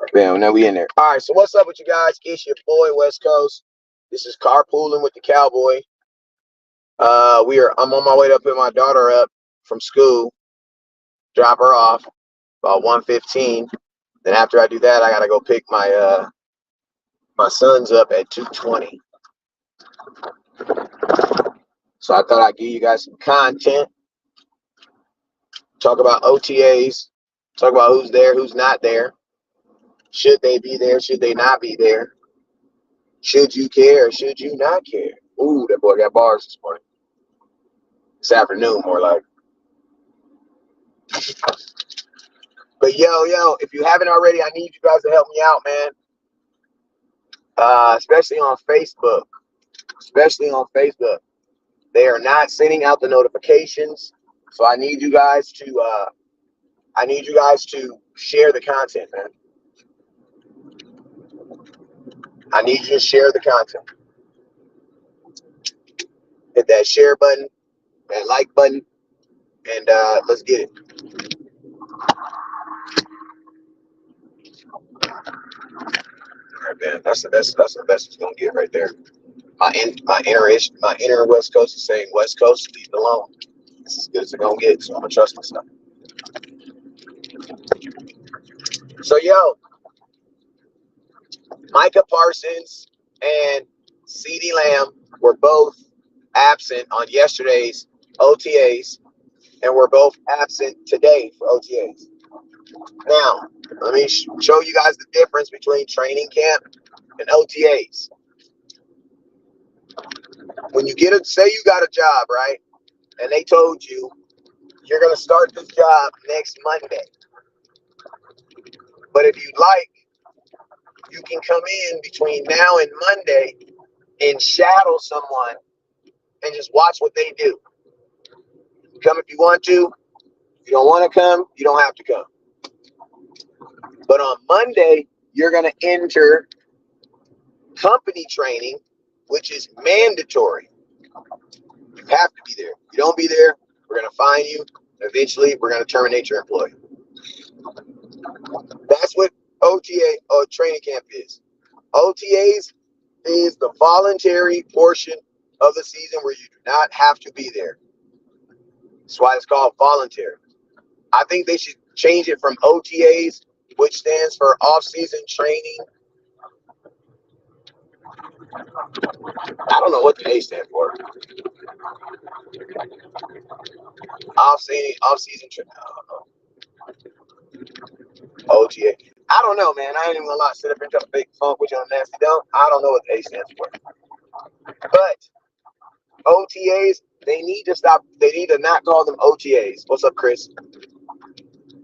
Bam, now we in there. All right, so what's up with you guys? It's your boy West Coast. This is Carpooling with the Cowboy. I'm on my way to pick my daughter up from school, drop her off about 1:15. Then after I do that, I gotta go pick my sons up at 2:20. So I thought I'd give you guys some content, talk about OTAs, talk about who's there, who's not there. Should they be there? Should they not be there? Should you care or should you not care? Ooh, that boy got bars this morning. This afternoon, more like. But yo, if you haven't already, I need you guys to help me out, man. Especially on Facebook. They are not sending out the notifications. So I need you guys to share the content, man. I need you to share the content. Hit that share button, that like button, and let's get it. All right, man. That's the best it's gonna get right there. My inner West Coast is saying West Coast, leave it alone. It's as good as it's gonna get, so I'm gonna trust myself. So Micah Parsons and CeeDee Lamb were both absent on yesterday's OTAs, and we're both absent today for OTAs. Now, let me show you guys the difference between training camp and OTAs. When you say you got a job, right? And they told you you're going to start this job next Monday. But if you'd like, you can come in between now and Monday and shadow someone and just watch what they do. Come if you want to. If you don't want to come, you don't have to come. But on Monday, you're going to enter company training, which is mandatory. You have to be there. If you don't be there, we're going to fine you. Eventually, we're going to terminate your employee. That's what OTA or training camp is. OTAs is the voluntary portion of the season where you do not have to be there. That's why it's called voluntary. I think they should change it from OTAs, which stands for off-season training. I don't know what the A stands for. Off-season training. OTA. I don't know, man. I ain't even gonna lie. Sit up and tell a big funk with you on a nasty dump. I don't know what the A stands for. But OTAs, they need to stop. They need to not call them OTAs. What's up, Chris?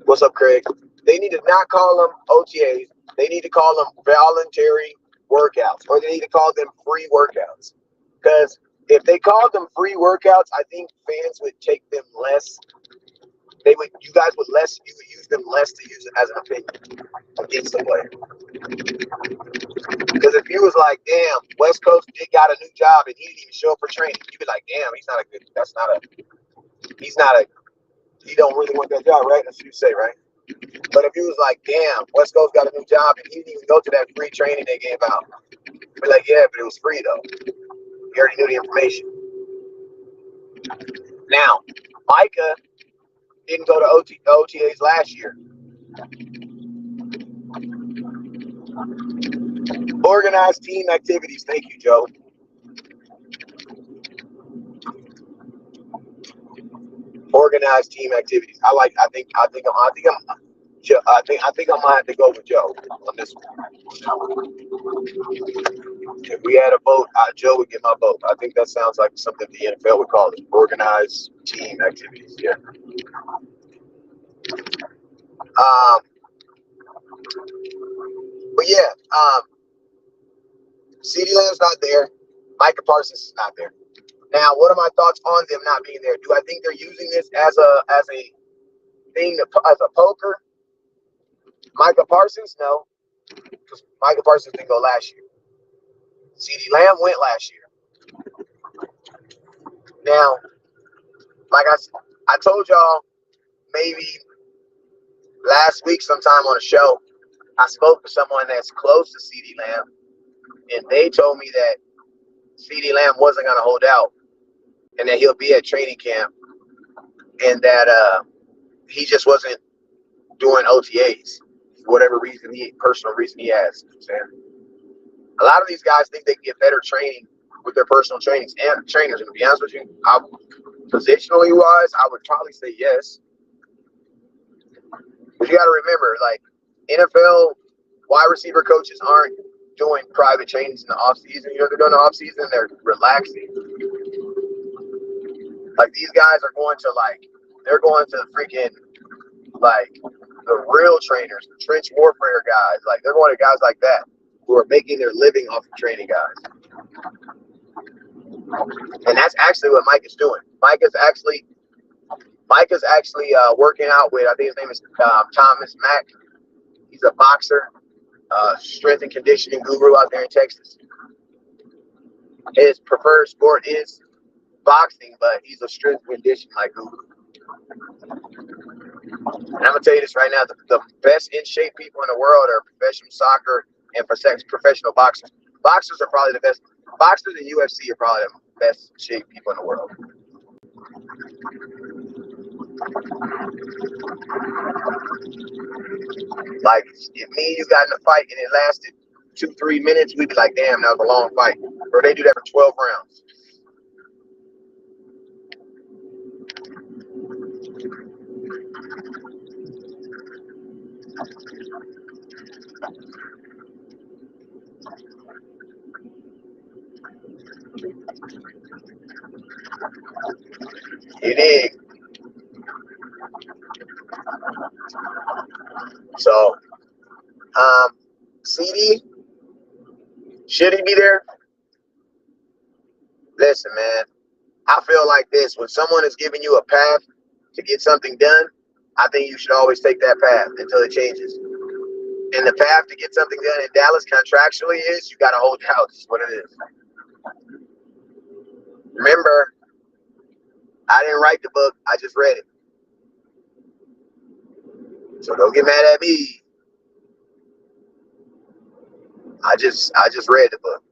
What's up, Craig? They need to not call them OTAs. They need to call them voluntary workouts, or they need to call them free workouts. Because if they called them free workouts, I think fans would take them less. You would use them less to use it as an opinion against the player. Because if you was like, damn, West Coast got a new job and he didn't even show up for training, you'd be like, damn, he don't really want that job, right? That's what you say, right? But if you was like, damn, West Coast got a new job and he didn't even go to that free training they gave out, you'd be like, yeah, but it was free though. You already knew the information. Now, Micah didn't go to OTAs last year. Organized team activities. Thank you, Joe. Organized team activities. I think I might have to go with Joe on this one. If we had a vote, Joe would get my vote. I think that sounds like something the NFL would call it. Organized team activities. Yeah. But yeah, CeeDee Lamb's not there. Micah Parsons is not there. Now, what are my thoughts on them not being there? Do I think they're using this as a thing as a poker? Micah Parsons, no, because Micah Parsons didn't go last year. CeeDee Lamb went last year. Now, like I told y'all maybe last week sometime on a show, I spoke to someone that's close to CeeDee Lamb, and they told me that CeeDee Lamb wasn't going to hold out, and that he'll be at training camp, and that he just wasn't doing OTAs for whatever reason, personal reason he has. You know what I'm saying? A lot of these guys think they can get better training with their personal trainers. And to be honest with you, positionally wise, I would probably say yes. But you got to remember, like, NFL wide receiver coaches aren't doing private trainings in the off season. You know, they're doing the off season, they're relaxing. Like, these guys are going to they're going to freaking the real trainers, the trench warfare guys. Like, they're going to guys like that who are making their living off of training guys. And that's actually what Mike is doing. Mike is actually working out with, I think his name is Thomas Mack. He's a boxer, strength and conditioning guru out there in Texas. His preferred sport is boxing, but he's a strength and conditioning guru. And I'm gonna tell you this right now: the best in shape people in the world are professional soccer and professional boxers. Boxers are probably the best. Boxers and UFC are probably the best shape people in the world. Like, if me and you got in a fight and it lasted 2-3 minutes, we'd be like, damn, that was a long fight. Or they do that for 12 rounds. You dig? So, CeeDee, should he be there? Listen, man, I feel like this. When someone is giving you a path to get something done, I think you should always take that path until it changes. And the path to get something done in Dallas contractually is you got to hold out. That's what it is. Remember, I didn't write the book. I just read it. So don't get mad at me. I just read the book.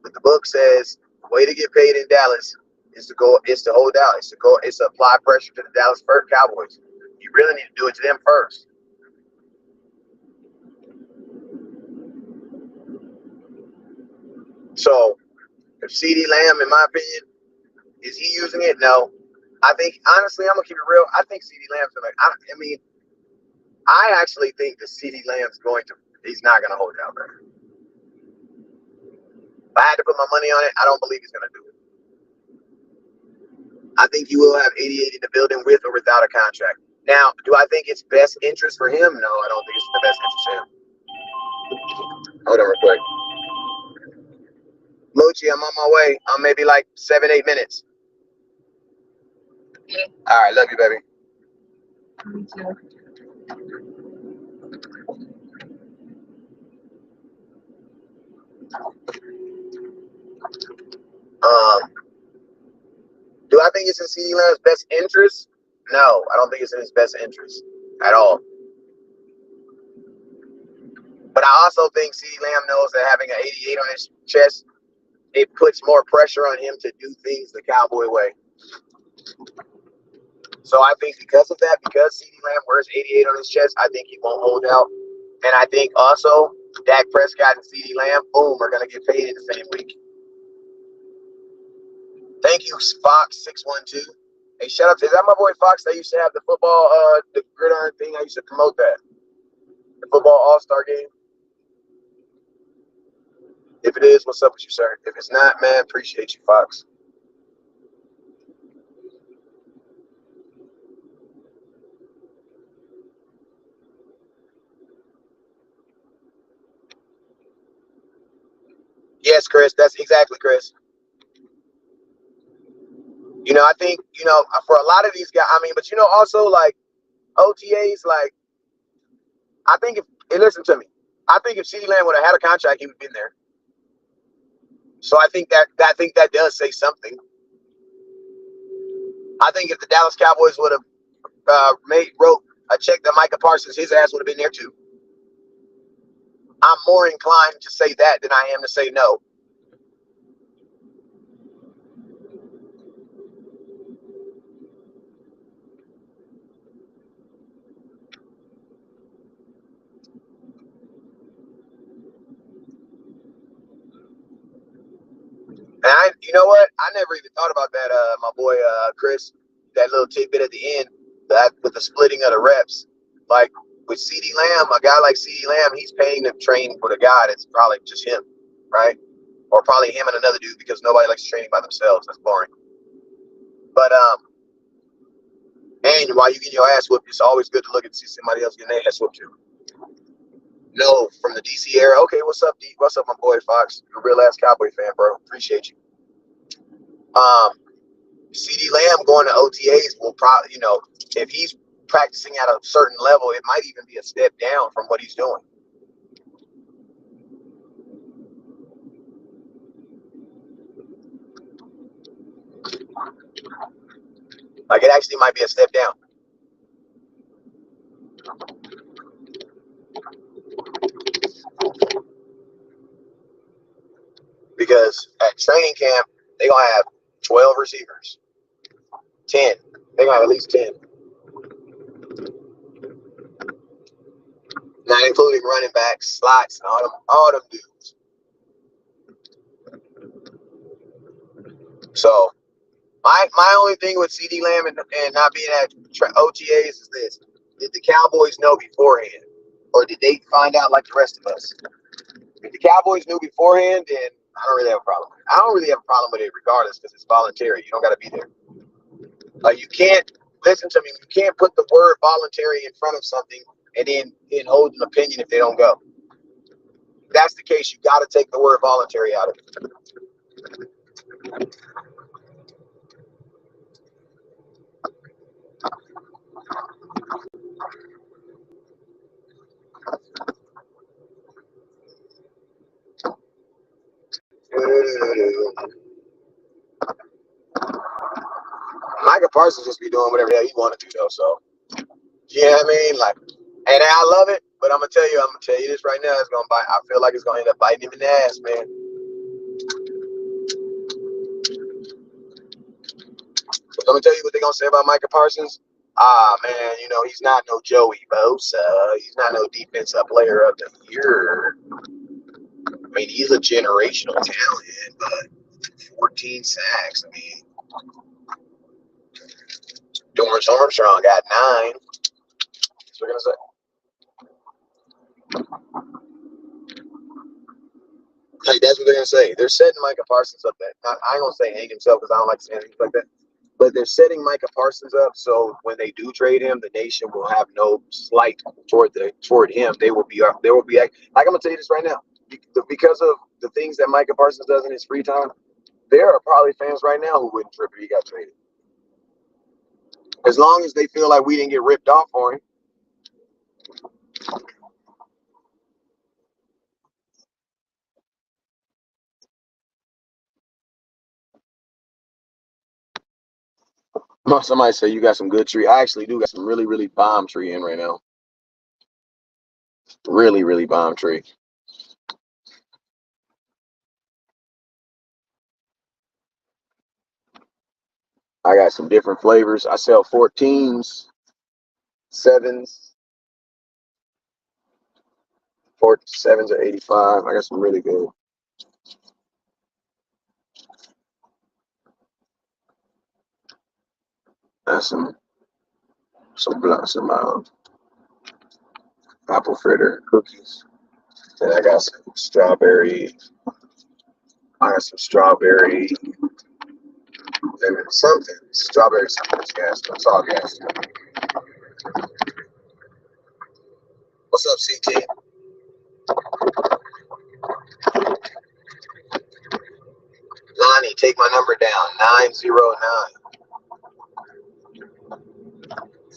But the book says the way to get paid in Dallas is to hold out. It's to apply pressure to the Dallas Cowboys. You really need to do it to them first. So if CeeDee Lamb, in my opinion, is he using it? No. I think, honestly, I'm gonna keep it real. I think CeeDee Lamb's I actually think that CeeDee Lamb's he's not gonna hold out there. If I had to put my money on it, I don't believe he's gonna do it. I think he will have 88 in the building with or without a contract. Now, do I think it's best interest for him? No, I don't think it's the best interest for him. Hold on real quick. Moochie, I'm on my way. I'm maybe like 7-8 minutes. All right, love you, baby. Me too. Do I think it's in CeeDee Lamb's best interest? No, I don't think it's in his best interest at all. But I also think CeeDee Lamb knows that having an 88 on his chest, it puts more pressure on him to do things the Cowboy way. So I think because of that, because CeeDee Lamb wears 88 on his chest, I think he won't hold out. And I think also Dak Prescott and CeeDee Lamb, boom, are going to get paid in the same week. Thank you, Fox612. Hey, shout out to, is that my boy Fox that used to have the football, the gridiron thing? I used to promote that. The football all-star game. If it is, what's up with you, sir? If it's not, man, appreciate you, Fox. Yes, Chris, that's exactly, Chris. You know, I think, you know, for a lot of these guys, I mean, but you know, also like OTAs, like, I think listen to me, I think if CeeDee Lamb would have had a contract, he would have been there. So I think that does say something. I think if the Dallas Cowboys would have wrote a check to Micah Parsons, his ass would have been there too. I'm more inclined to say that than I am to say no. And you know what? I never even thought about that. My boy, Chris, that little tidbit at the end, that with the splitting of the reps, like with CD Lamb, a guy like CD Lamb, he's paying to train for the guy that's probably just him, right? Or probably him and another dude because nobody likes training by themselves. That's boring. But and while you get your ass whooped, it's always good to look and see somebody else getting their ass whooped too. No, from the DC era. Okay, what's up, D? What's up, my boy Fox? You're a real ass Cowboy fan, bro. Appreciate you. CD Lamb going to OTAs will probably, if he's practicing at a certain level, it might even be a step down from what he's doing. Like it actually might be a step down. Because at training camp, they're going to have 12 receivers. 10. They're going to have at least 10. Not including running backs, slots, and all them dudes. So my only thing with CD Lamb and not being at OTAs is this. Did the Cowboys know beforehand? Or did they find out like the rest of us? If the Cowboys knew beforehand, then I don't really have a problem. I don't really have a problem with it regardless because it's voluntary. You don't got to be there. Like you can't, listen to me, you can't put the word voluntary in front of something and then hold an opinion if they don't go. If that's the case, you got to take the word voluntary out of it. Micah Parsons just be doing whatever the hell he want to do though. So, yeah, I mean, like, and I love it, but I'm gonna tell you this right now. It's gonna bite. I feel like it's gonna end up biting him in the ass, man. But I'm gonna tell you what they're gonna say about Micah Parsons. Man, he's not no Joey Bosa. He's not no defensive player of the year. I mean, he's a generational talent, but 14 sacks. I mean, Dorrance Armstrong got 9. That's what we're gonna say. Like that's what they're gonna say. They're setting Micah Parsons up. I ain't gonna say hang himself because I don't like saying things like that. But they're setting Micah Parsons up so when they do trade him, the nation will have no slight toward him. They will be like I'm gonna tell you this right now. Because of the things that Micah Parsons does in his free time, there are probably fans right now who wouldn't trip if he got traded. As long as they feel like we didn't get ripped off for him. Somebody say you got some good tree. I actually do got some really, really bomb tree in right now. Really, really bomb tree. I got some different flavors. I sell 14s, 7s, 7s are 85. I got some really good. That's some apple fritter cookies. And I got some strawberry. I got some strawberry. Something. Strawberry something. Gas. That's all gas. What's up, CT? Lonnie, take my number down.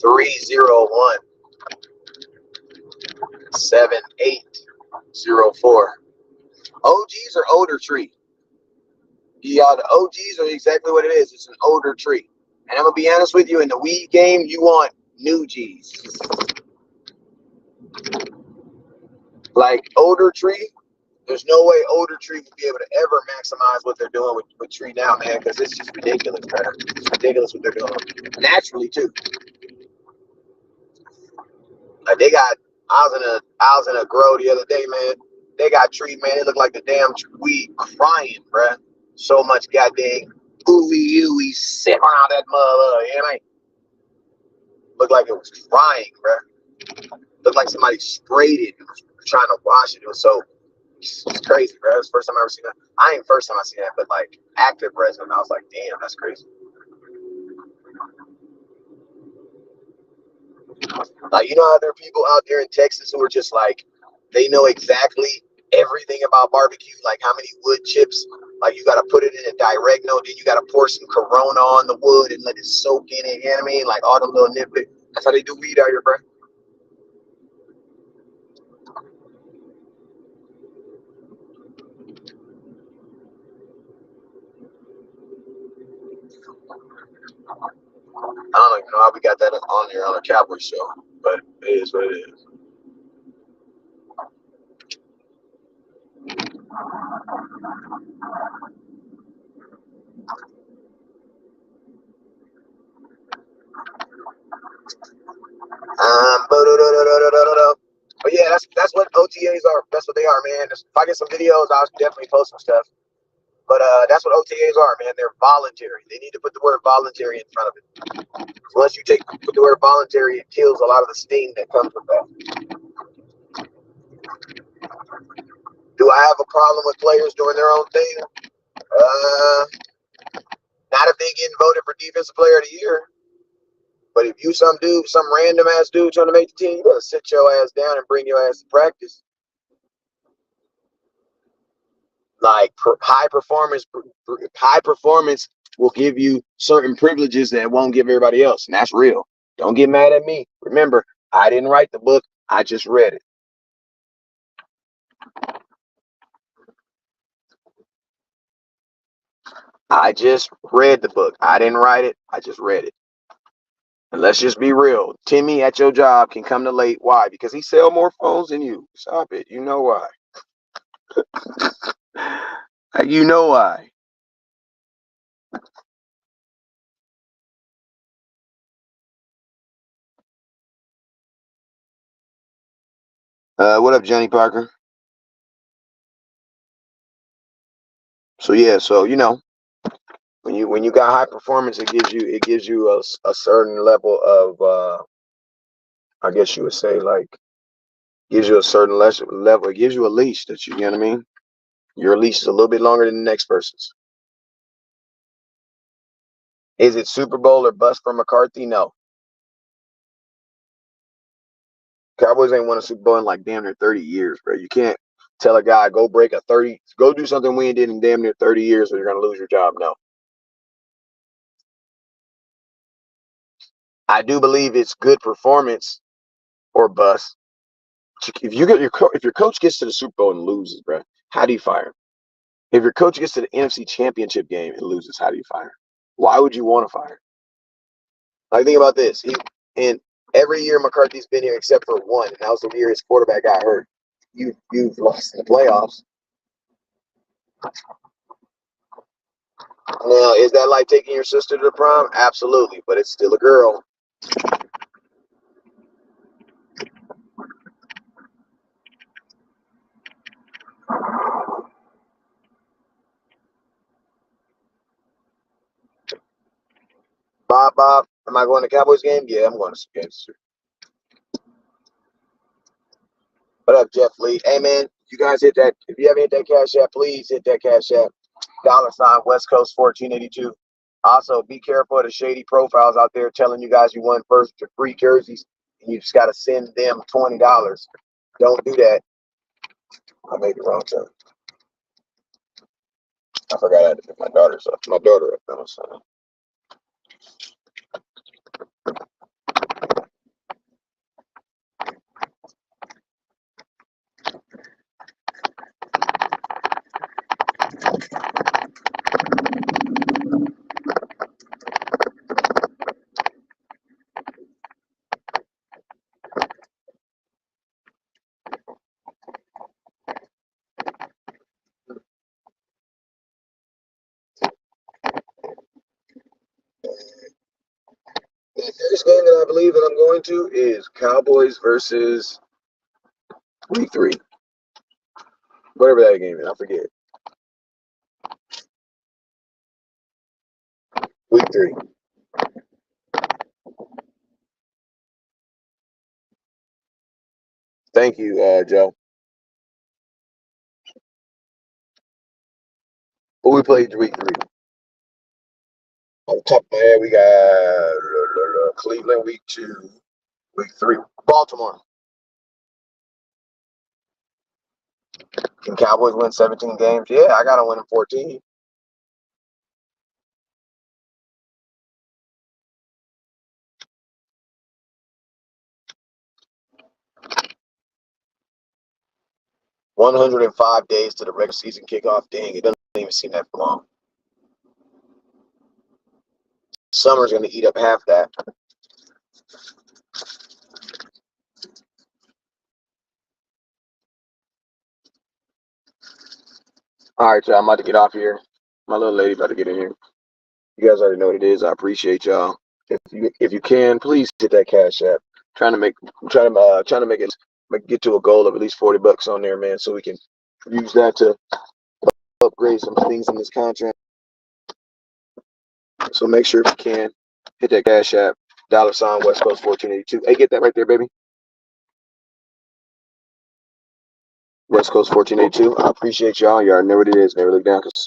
909-301-7804. OGs or older tree? Yeah, the OGs are exactly what it is. It's an older tree. And I'm going to be honest with you, in the weed game, you want new G's. Like older tree, there's no way older tree will be able to ever maximize what they're doing with tree now, man, because it's just ridiculous, man. It's ridiculous what they're doing naturally too. Like they got, I was in a grow the other day, man. They got tree, man. It looked like the damn weed crying, bruh. So much goddamn ooey ooey sitting around that mother, you know? Looked like it was crying, bruh. Looked like somebody sprayed it and was trying to wash it. It was so, it's crazy, bruh. It was the first time I ever seen that. I ain't first time I seen that, but like active resin. I was like, damn, that's crazy. Like, you know how there are people out there in Texas who are just like, they know exactly everything about barbecue, like how many wood chips, like you got to put it in a direct note, then you got to pour some Corona on the wood and let it soak in it, you know what I mean? Like all the little nitpick. That's how they do weed out here, bro. I don't even know how we got that on there on a Cowboy show, but it is what it is. But yeah, that's what OTAs are. That's what they are, man. If I get some videos, I'll definitely post some stuff. But that's what OTAs are, man. They're voluntary. They need to put the word voluntary in front of it. Once you put the word voluntary, it kills a lot of the sting that comes with that. Do I have a problem with players doing their own thing? Not if they getting voted for defensive player of the year. But if you some random ass dude trying to make the team, you better sit your ass down and bring your ass to practice. Like high performance will give you certain privileges that won't give everybody else, and that's real. Don't get mad at me. Remember, I didn't write the book. I just read it. I just read the book. I didn't write it. I just read it. And let's just be real. Timmy at your job can come to late. Why? Because he sell more phones than you. Stop it. You know why. You know why. What up, Johnny Parker? So yeah, so you know, when you got high performance, it gives you a certain level of I guess you would say, like, gives you a certain level. It gives you a leash that you know what I mean. Your leash is a little bit longer than the next person's. Is it Super Bowl or bust for McCarthy? No. Cowboys ain't won a Super Bowl in like damn near 30 years, bro. You can't tell a guy go do something we ain't did in damn near 30 years, or you're gonna lose your job. No. I do believe it's good performance or bust. If if your coach gets to the Super Bowl and loses, bro, how do you fire him? If your coach gets to the NFC Championship game and loses, how do you fire him? Why would you want to fire him? Like, think about this. And every year McCarthy's been here except for one, and that was the year his quarterback got hurt. You've lost in the playoffs. Now, is that like taking your sister to the prom? Absolutely, but it's still a girl. Bob, am I going to Cowboys game? Yeah, I'm going to some games. What up, Jeff Lee? Hey, man, you guys hit that. If you haven't hit that Cash App, please hit that Cash App. $ West Coast 1482. Also, be careful of the shady profiles out there telling you guys you won first to free jerseys, and you just got to send them $20. Don't do that. I made the wrong turn. I forgot I had to pick my daughter up. So. next game that I believe that I'm going to is Cowboys versus Week 3. Whatever that game is, I forget. Week 3. Thank you, Joe. Who we played Week 3? On the top of my head, we got Cleveland Week 2, Week 3. Baltimore. Can Cowboys win 17 games? Yeah, I got to win in 14. $105 days to the regular season kickoff. Dang, it doesn't even seem that long. Summer's going to eat up half that. All right, y'all. I'm about to get off here. My little lady about to get in here. You guys already know what it is. I appreciate y'all. If you can, please hit that Cash App. Trying to make it get to a goal of at least $40 on there, man, so we can use that to upgrade some things in this contract. So make sure if you can hit that Cash App, $ West Coast 1482. Hey, get that right there, baby. West Coast 1482. I appreciate y'all. Y'all know what it is. Never look down because